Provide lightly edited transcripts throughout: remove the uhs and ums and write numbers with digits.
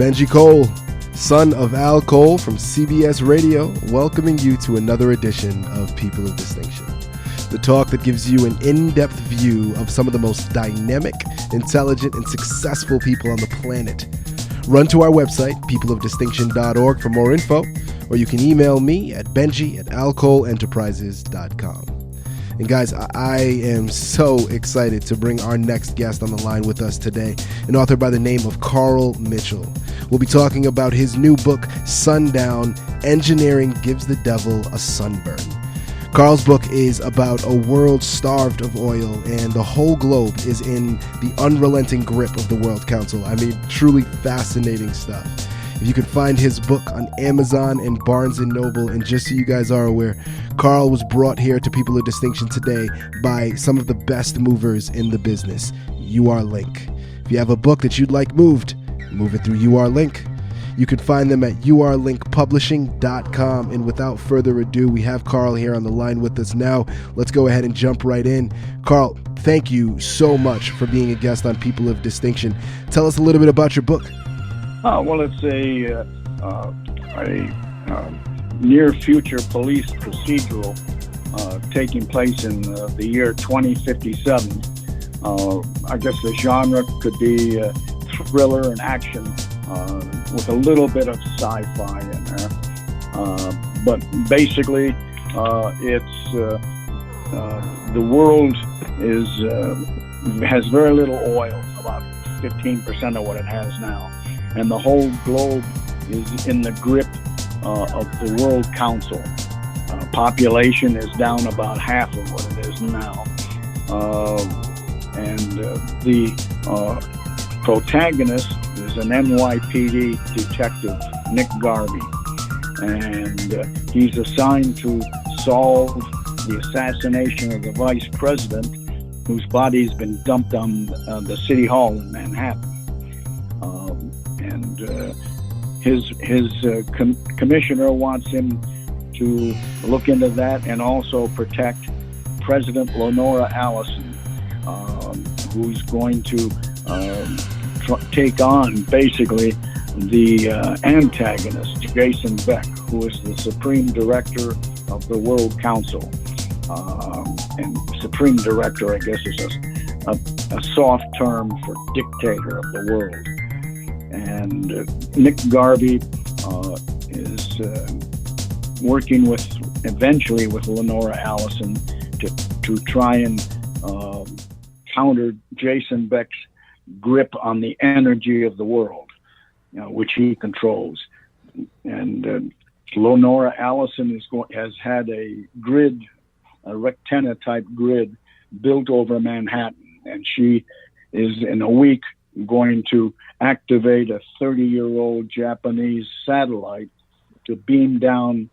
Benji Cole, son of Al Cole from CBS Radio, welcoming you to another edition of People of Distinction, the talk that gives you an in-depth view of some of the most dynamic, intelligent, and successful people on the planet. Run to our website, peopleofdistinction.org, for more info, or you can email me at benji@alcoleenterprises.com. And guys, I am so excited to bring our next guest on the line with us today, an author by the name of Carl Mitchell. We'll be talking about his new book, Sundown, Engineering Gives the Devil a Sunburn. Carl's book is about a world starved of oil, and the whole globe is in the unrelenting grip of the World Council. I mean, truly fascinating stuff. If you can find his book on Amazon and Barnes & Noble, and just so you guys are aware, Carl was brought here to People of Distinction today by some of the best movers in the business, UR-Link. If you have a book that you'd like moved, move it through UR-Link. You can find them at urlinkpublishing.com. And without further ado, we have Carl here on the line with us now. Let's go ahead and jump right in. Carl, thank you so much for being a guest on People of Distinction. Tell us a little bit about your book. Well, it's a near future police procedural taking place in the year 2057. I guess the genre could be thriller and action with a little bit of sci-fi in there. But basically, it's the world has very little oil, about 15% of what it has now. And the whole globe is in the grip of the World Council. Population is down about half of what it is now. The protagonist is an NYPD detective, Nick Garvey. And he's assigned to solve the assassination of the vice president, whose body's been dumped on the City Hall in Manhattan. His commissioner wants him to look into that and also protect President Lenora Allison, who's going to take on basically the antagonist, Jason Beck, who is the Supreme Director of the World Council. And Supreme Director, I guess, is a soft term for dictator of the world. And Nick Garvey is working eventually with Lenora Allison to try and counter Jason Beck's grip on the energy of the world, which he controls. And Lenora Allison has had a rectenna type grid built over Manhattan, and she is in a week going to activate a 30-year-old Japanese satellite to beam down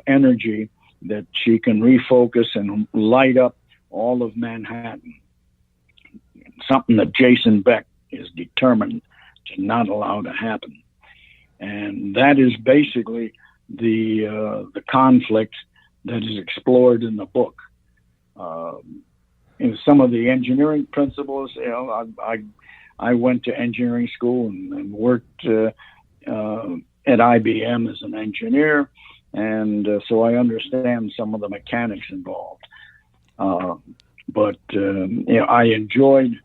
energy that she can refocus and light up all of Manhattan. Something that Jason Beck is determined to not allow to happen. And that is basically the conflict that is explored in the book. In some of the engineering principles, I went to engineering school and worked at IBM as an engineer, and so I understand some of the mechanics involved. But I enjoyed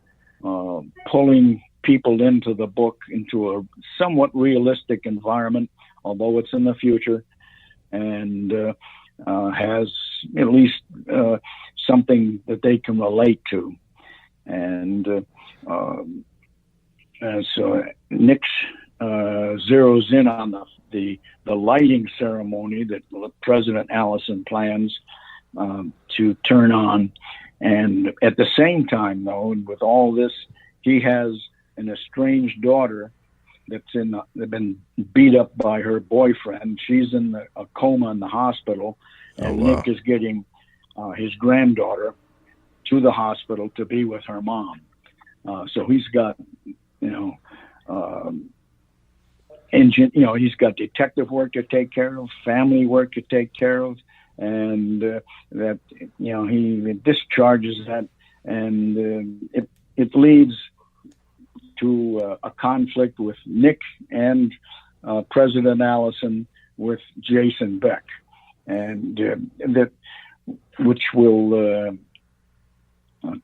pulling people into the book into a somewhat realistic environment, although it's in the future, and has at least something that they can relate to. And so Nick zeroes in on the lighting ceremony that President Allison plans to turn on. And at the same time, though, with all this, he has an estranged daughter that's been beat up by her boyfriend. She's in a coma in the hospital, and wow. Nick is getting his granddaughter to the hospital to be with her mom. So he's got, he's got detective work to take care of, family work to take care of, and that he discharges that, and it leads to a conflict with Nick and President Allison with Jason Beck, and that which will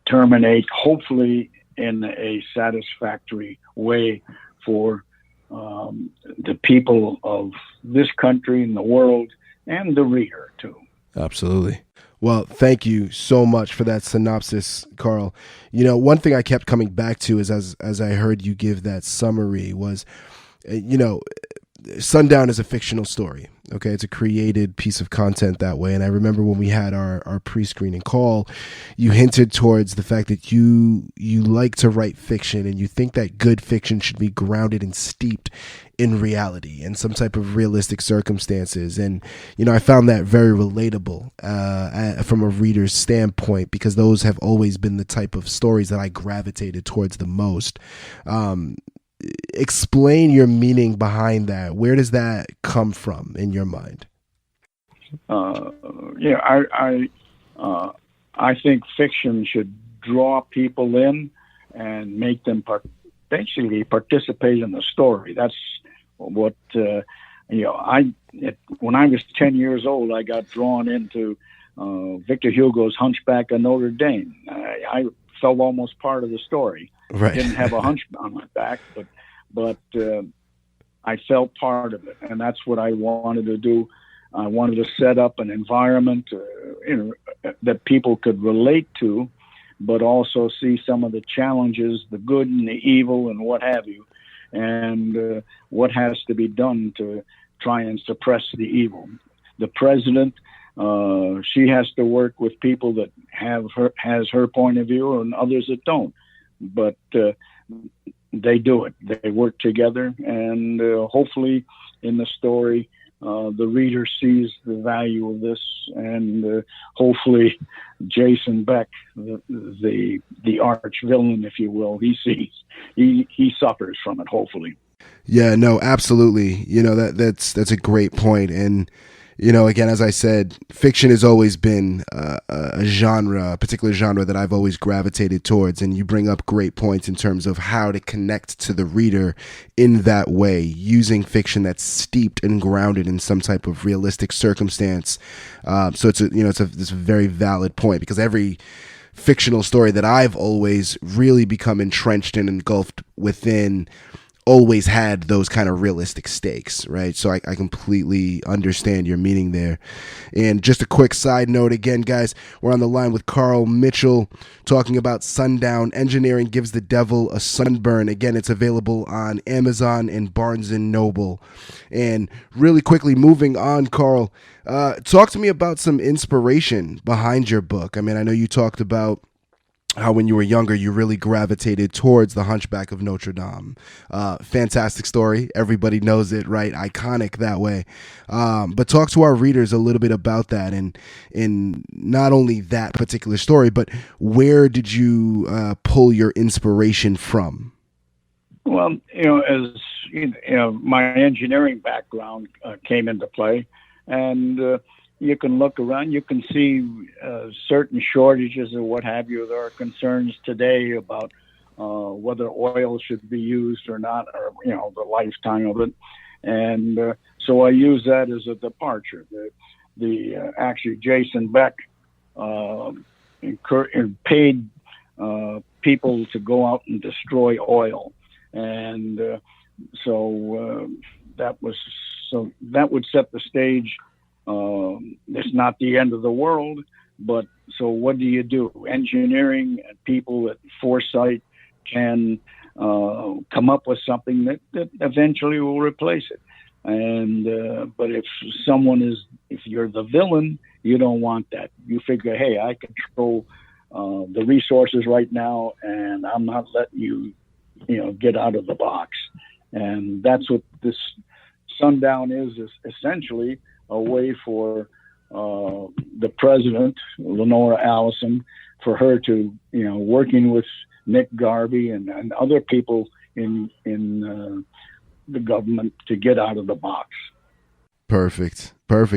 terminate hopefully in a satisfactory way for the people of this country and the world and the reader too. Absolutely. Well, thank you so much for that synopsis, Carl. You know, one thing I kept coming back to is as I heard you give that summary was, you know, Sundown is a fictional story. Okay, it's a created piece of content that way. And I remember when we had our pre-screening call, you hinted towards the fact that you like to write fiction, and you think that good fiction should be grounded and steeped in reality and some type of realistic circumstances. And, you know, I found that very relatable from a reader's standpoint, because those have always been the type of stories that I gravitated towards the most. Explain your meaning behind that. Where does that come from in your mind? I think fiction should draw people in and make them basically participate in the story. That's what when I was 10 years old, I got drawn into Victor Hugo's Hunchback of Notre Dame. I felt almost part of the story. Right. I didn't have a hunch on my back, but I felt part of it, and that's what I wanted to do. I wanted to set up an environment that people could relate to, but also see some of the challenges, the good and the evil and what have you, and what has to be done to try and suppress the evil. The president, she has to work with people that has her point of view and others that don't, but they do it. They work together, and hopefully in the story, the reader sees the value of this, and hopefully Jason Beck, the arch villain, if you will, he suffers from it, hopefully. Yeah, no, absolutely. You know, that's a great point. And, you know, again, as I said, fiction has always been a particular genre that I've always gravitated towards. And you bring up great points in terms of how to connect to the reader in that way, using fiction that's steeped and grounded in some type of realistic circumstance. So it's a very valid point, because every fictional story that I've always really become entrenched and engulfed within always had those kind of realistic stakes, right? So I completely understand your meaning there. And just a quick side note again, guys, we're on the line with Carl Mitchell talking about Sundown, Engineering Gives the Devil a Sunburn. Again, it's available on Amazon and Barnes & Noble. And really quickly, moving on, Carl, talk to me about some inspiration behind your book. I mean, I know you talked about how when you were younger, you really gravitated towards the Hunchback of Notre Dame. Fantastic story. Everybody knows it, right? Iconic that way. But talk to our readers a little bit about that, and in not only that particular story, but where did you pull your inspiration from? Well, as my engineering background came into play, and you can look around, you can see certain shortages or what have you. There are concerns today about whether oil should be used or not, or, the lifetime of it. And so I use that as a departure. Actually, Jason Beck paid people to go out and destroy oil. And so that would set the stage. It's not the end of the world, but so what do? Engineering people with foresight can come up with something that eventually will replace it. And but if you're the villain, you don't want that. You figure, hey, I control the resources right now, and I'm not letting you, get out of the box. And that's what this Sundown is essentially. A way for the president, Lenora Allison, for her to, working with Nick Garvey and other people in the government to get out of the box. Perfect.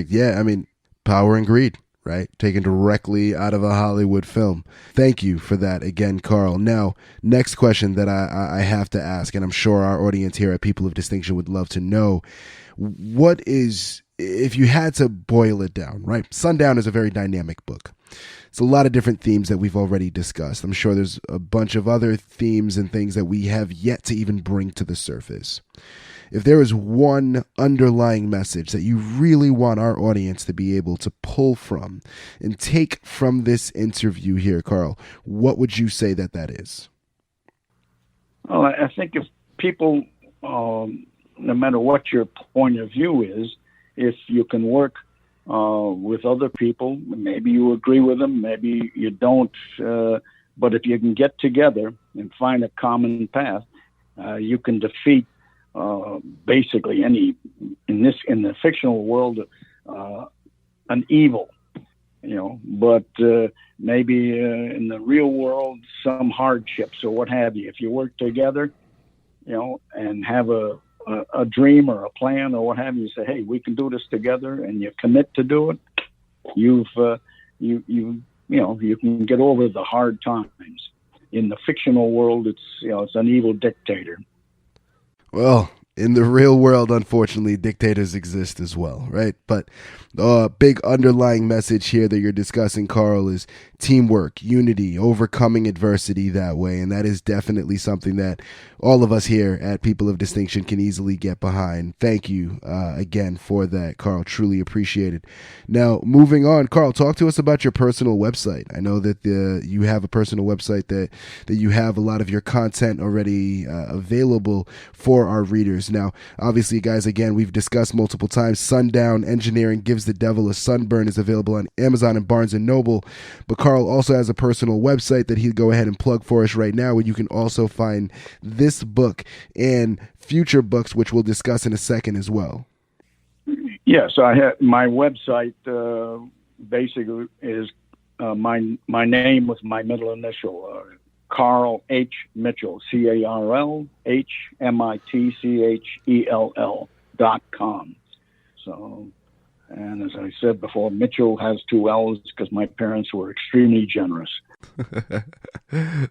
Yeah, I mean, power and greed, right? Taken directly out of a Hollywood film. Thank you for that again, Carl. Now, next question that I have to ask, and I'm sure our audience here at People of Distinction would love to know, what is, if you had to boil it down, right? Sundown is a very dynamic book. It's a lot of different themes that we've already discussed. I'm sure there's a bunch of other themes and things that we have yet to even bring to the surface. If there is one underlying message that you really want our audience to be able to pull from and take from this interview here, Carl, what would you say that is? Well, I think if people, no matter what your point of view is, if you can work with other people, maybe you agree with them, maybe you don't, but if you can get together and find a common path, you can defeat basically any, in the fictional world, an evil, but maybe in the real world, some hardships or what have you. If you work together, and have a dream or a plan or what have you, say, hey, we can do this together, and you commit to do it, you can get over the hard times. In the fictional world, it's an evil dictator. Well, in the real world, unfortunately, dictators exist as well, right? But the big underlying message here that you're discussing, Carl, is teamwork, unity, overcoming adversity that way. And that is definitely something that all of us here at People of Distinction can easily get behind. Thank you again for that, Carl. Truly appreciate it. Now, moving on, Carl, talk to us about your personal website. I know that you have a personal website that you have a lot of your content already available for our readers. Now, obviously, guys, again, we've discussed multiple times, Sundown, Engineering Gives the Devil a Sunburn is available on Amazon and Barnes & Noble. But Carl also has a personal website that he'll go ahead and plug for us right now, where you can also find this book and future books, which we'll discuss in a second as well. Yes, I have my website. Basically, is my name with my middle initial, Carl H. Mitchell, CarlHmitchell.com. So, and as I said before, Mitchell has 2 L's because my parents were extremely generous.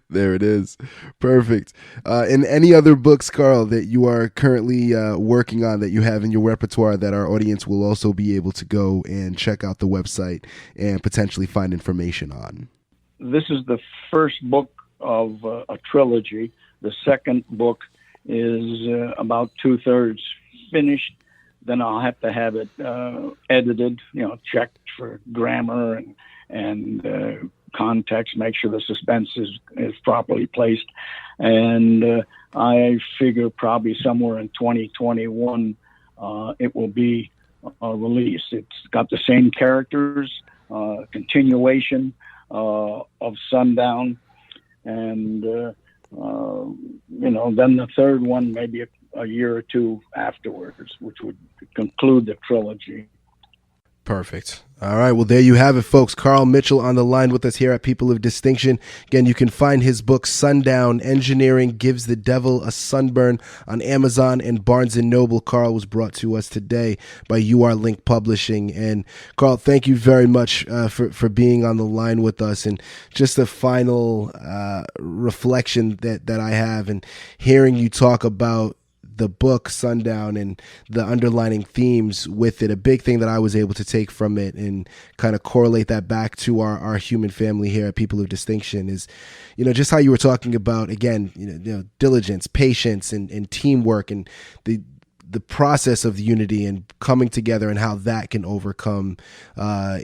There it is. Perfect. And any other books, Carl, that you are currently working on that you have in your repertoire that our audience will also be able to go and check out the website and potentially find information on? This is the first book of a trilogy. The second book is about 2/3 finished. Then I'll have to have it edited, checked for grammar and context, make sure the suspense is properly placed. And I figure probably somewhere in 2021 it will be released. It's got the same characters, continuation of Sundown, and then the third one maybe a year or two afterwards, which would conclude the trilogy. Perfect. All right. Well, there you have it, folks. Carl Mitchell on the line with us here at People of Distinction. Again, you can find his book, Sundown, Engineering Gives the Devil a Sunburn, on Amazon and Barnes & Noble. Carl was brought to us today by UR Link Publishing. And Carl, thank you very much for being on the line with us. And just a final reflection that I have, and hearing you talk about the book Sundown and the underlining themes with it, a big thing that I was able to take from it and kind of correlate that back to our human family here at People of Distinction is, just how you were talking about, again, diligence, patience, and teamwork, and the process of unity and coming together, and how that can overcome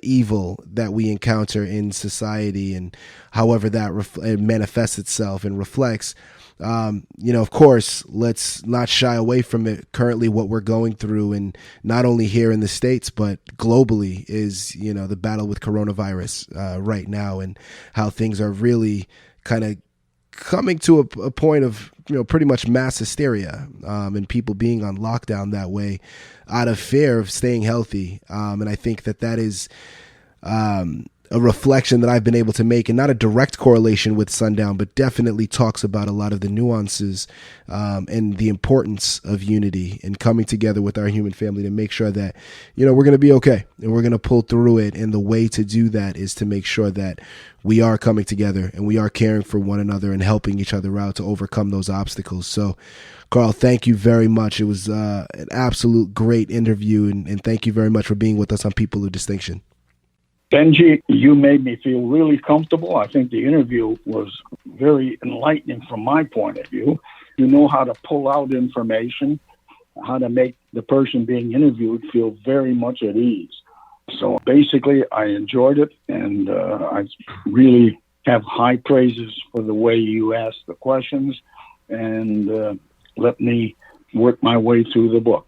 evil that we encounter in society, and however that it manifests itself and reflects. Of course, let's not shy away from it. Currently, what we're going through, and not only here in the States, but globally, is, the battle with coronavirus right now, and how things are really kind of coming to a point of, pretty much mass hysteria, and people being on lockdown that way out of fear of staying healthy. And I think that is a reflection that I've been able to make, and not a direct correlation with Sundown, but definitely talks about a lot of the nuances and the importance of unity and coming together with our human family to make sure that, we're going to be okay and we're going to pull through it. And the way to do that is to make sure that we are coming together and we are caring for one another and helping each other out to overcome those obstacles. So, Carl, thank you very much. It was an absolute great interview, and thank you very much for being with us on People of Distinction. Benji, you made me feel really comfortable. I think the interview was very enlightening from my point of view. You know how to pull out information, how to make the person being interviewed feel very much at ease. So basically, I enjoyed it, and I really have high praises for the way you asked the questions and let me work my way through the book.